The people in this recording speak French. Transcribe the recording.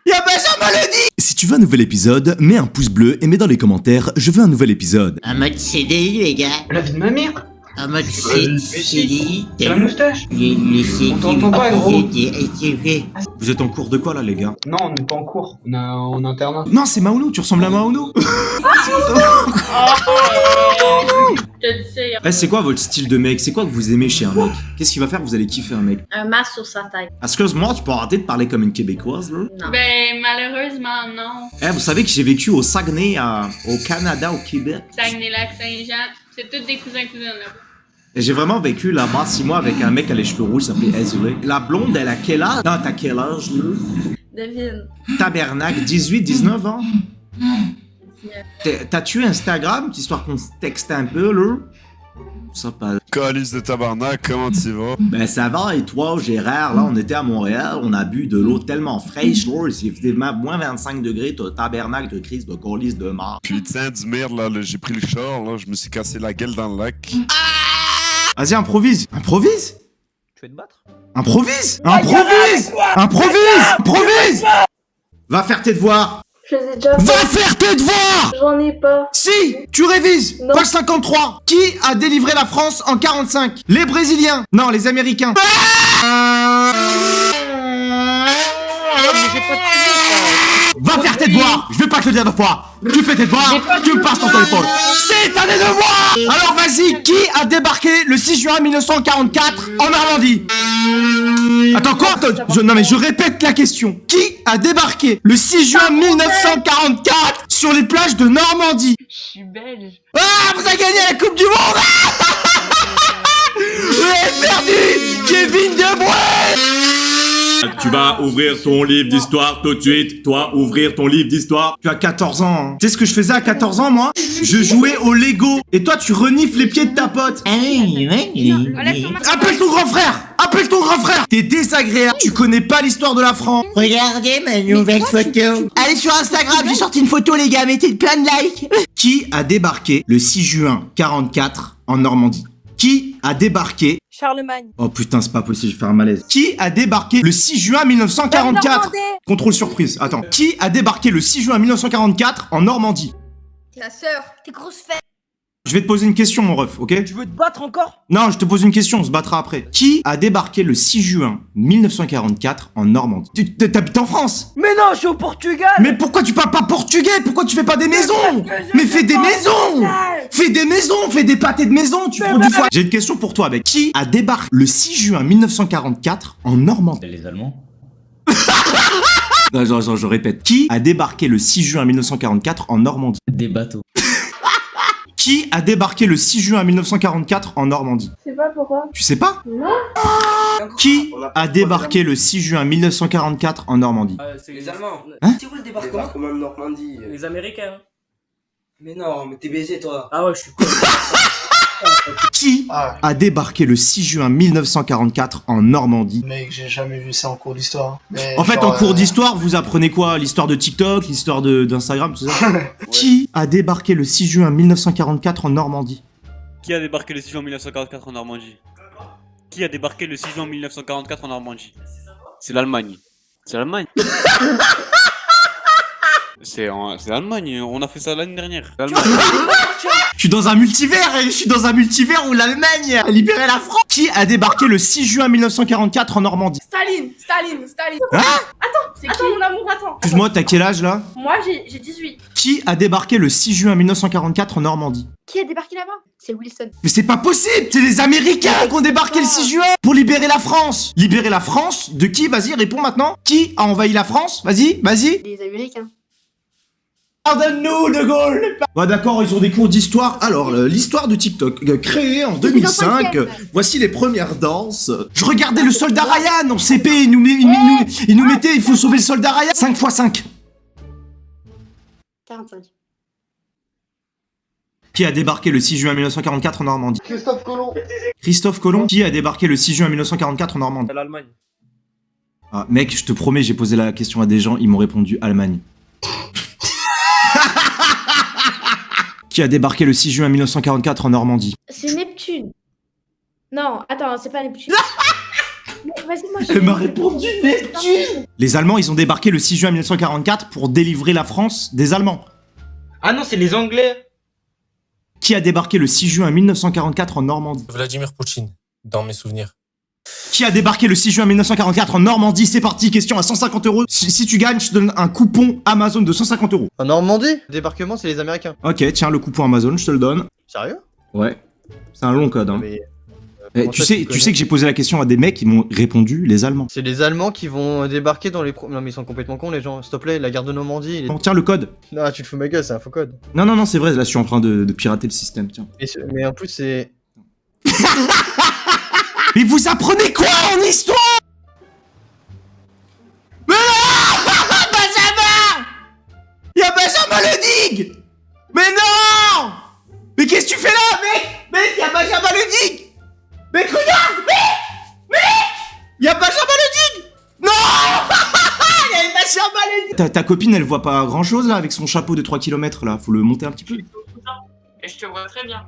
Y'a Benjamin le dit. Si tu veux un nouvel épisode, mets un pouce bleu et mets dans les commentaires, je veux un nouvel épisode. En mode CDI, les gars. La vie de ma mère. En mode CDI. C'est la moustache. On t'entend pas, gros. Vous êtes en cours de quoi là les gars? Non, on n'est pas en cours. On a en internat. Non, c'est Maono, tu ressembles à Maono. C'est quoi votre style de mec? C'est quoi que vous aimez chez un mec? Qu'est-ce qu'il va faire que vous allez kiffer un mec? Un masque sur sa tête. Excuse-moi, tu peux arrêter de parler comme une Québécoise là? Non. Ben, malheureusement, non. Vous savez que j'ai vécu au Saguenay, au Canada, au Québec. Saguenay-Lac-Saint-Jean, c'est tous des cousins-cousines là-bas. Et j'ai vraiment vécu là-bas 6 mois avec un mec à les cheveux rouges, il s'appelait Ezulé. La blonde, elle a quel âge? Non, t'as quel âge là? Devine. Tabernacle, 18, 19 ans? T'as-tu Instagram, histoire qu'on se texte un peu là? Ça passe. Calice de tabarnak, comment tu vas? Ben ça va, et toi, Gérard, là, on était à Montréal, on a bu de l'eau tellement fraîche, là, c'est effectivement moins 25 degrés, t'as tabernacle de crise de calice de mort. Putain du merde, là, j'ai pris le char, là, je me suis cassé la gueule dans le lac. Vas-y, improvise! Improvise! Tu veux te battre? Improvise! Improvise! Improvise! Improvise! Va faire tes devoirs! Je les ai déjà Va fait. faire tes devoirs! J'en ai pas. Si! Tu révises! Non. Page 53! Qui a délivré la France en 45? Les Brésiliens! Non, les Américains! Va faire tes devoirs! Je vais pas te le dire deux fois! Tu fais tes devoirs, tu me passes ton téléphone! C'est t'as des devoirs! Alors vas-y, qui a débarqué le 6 juin 1944 en Normandie? Attends, quoi? Non mais je répète la question. Qui a débarqué le 6 juin 1944 sur les plages de Normandie? Je suis belge. Ah, vous avez gagné la Coupe du Monde! Vous avez perdu! Kevin De Bruyne! Tu vas ouvrir ton livre d'histoire tout de suite. Toi, ouvrir ton livre d'histoire. Tu as 14 ans. Hein. Tu sais ce que je faisais à 14 ans, moi? Je jouais au Lego. Et toi, tu renifles les pieds de ta pote. Appelle ton grand frère! Appelle ton grand frère! T'es désagréable. Tu connais pas l'histoire de la France. Regardez ma nouvelle photo. Allez sur Instagram, j'ai sorti une photo, les gars. Mettez plein de likes. Qui a débarqué le 6 juin 44 en Normandie? Qui a débarqué? Charlemagne. Oh putain, c'est pas possible, je vais faire un malaise. Qui a débarqué le 6 juin 1944? Contrôle surprise, attends. Qui a débarqué le 6 juin 1944 en Normandie? Ta sœur, tes grosses fesses. Je vais te poser une question, mon ref, ok? Tu veux te battre encore? Non, je te pose une question, on se battra après. Qui a débarqué le 6 juin 1944 en Normandie? T'habites en France? Mais non, je suis au Portugal! Mais pourquoi tu parles pas portugais? Pourquoi tu fais pas des maisons? Mais fais des maisons! Fais des maisons, fais des pâtés de maison, tu prends du foie. J'ai une question pour toi, mec. Qui a débarqué le 6 juin 1944 en Normandie? Les Allemands. Non, je répète. Qui a débarqué le 6 juin 1944 en Normandie? Des bateaux. Qui a débarqué le 6 juin 1944 en Normandie? Je sais pas pourquoi. Tu sais pas? Non. Qui a débarqué le 6 juin 1944 en Normandie? C'est les Allemands. Hein? C'est où le débarquement de Normandie. Les Américains. Mais non, mais t'es baisé toi. Ah ouais, je suis con. Qui a débarqué le 6 juin 1944 en Normandie? Mec, j'ai jamais vu ça en cours d'histoire. En fait, en cours d'histoire, vous apprenez quoi? L'histoire de TikTok, l'histoire d'Instagram, tout ça? Qui a débarqué le 6 juin 1944 en Normandie? Qui a débarqué le 6 juin 1944 en Normandie? Qui a débarqué le 6 juin 1944 en Normandie? C'est l'Allemagne. C'est l'Allemagne. C'est l'Allemagne, on a fait ça l'année dernière. Je suis dans un multivers, où l'Allemagne a libéré la France. Qui a débarqué le 6 juin 1944 en Normandie? Staline. Hein? C'est qui mon amour, attends. Excuse-moi, t'as quel âge là? Moi, j'ai 18. Qui a débarqué le 6 juin 1944 en Normandie? Qui a débarqué là-bas? C'est Wilson. Mais c'est pas possible! C'est les Américains qui ont débarqué le 6 juin pour libérer la France! Libérer la France? De qui? Vas-y, réponds maintenant. Qui a envahi la France? Vas-y. Les Américains. Pardonne-nous, De Gaulle! Bah d'accord, ils ont des cours d'histoire. Alors, l'histoire de TikTok, créée en 2005, voici les premières danses. Je regardais le soldat Ryan en CP, il nous mettait, il faut sauver le soldat Ryan. 5 x 5. 45. Qui a débarqué le 6 juin 1944 en Normandie? Christophe Colomb. Christophe Colomb. Qui a débarqué le 6 juin 1944 en Normandie? L'Allemagne. Ah, mec, je te promets, j'ai posé la question à des gens, ils m'ont répondu Allemagne. Qui a débarqué le 6 juin 1944 en Normandie? C'est Neptune. Non, attends, c'est pas Neptune. Vas-y, moi Elle m'a répondu Neptune. Les Allemands, ils ont débarqué le 6 juin 1944 pour délivrer la France des Allemands. Ah non, c'est les Anglais. Qui a débarqué le 6 juin 1944 en Normandie? Vladimir Poutine, dans mes souvenirs. Qui a débarqué le 6 juin 1944 en Normandie? C'est parti, question à 150 €. Si tu gagnes, je te donne un coupon Amazon de 150 €. En Normandie? Débarquement, c'est les Américains. Ok, tiens, le coupon Amazon, je te le donne. Sérieux? Ouais. C'est un long code, hein. Mais, Tu sais que j'ai posé la question à des mecs, ils m'ont répondu les Allemands. c'est les Allemands qui vont débarquer dans les... Non mais ils sont complètement cons les gens, s'il te plaît, la guerre de Normandie... Bon, tiens, le code. Non, tu te fous ma gueule, c'est un faux code. Non, c'est vrai, là, je suis en train de pirater le système, tiens. Mais en plus, c'est... Mais vous apprenez quoi en histoire? Mais non Benjamin! Y'a Benjamin Ledig! Mais non! Mais qu'est-ce que tu fais là, mec? Y'a Benjamin Ledig! Mec, regarde! Mec! Y'a Benjamin Ledig! Non! Y'a Benjamin Ledig! Ta copine, elle voit pas grand chose là avec son chapeau de 3 km là, faut le monter un petit peu. Et je te vois très bien.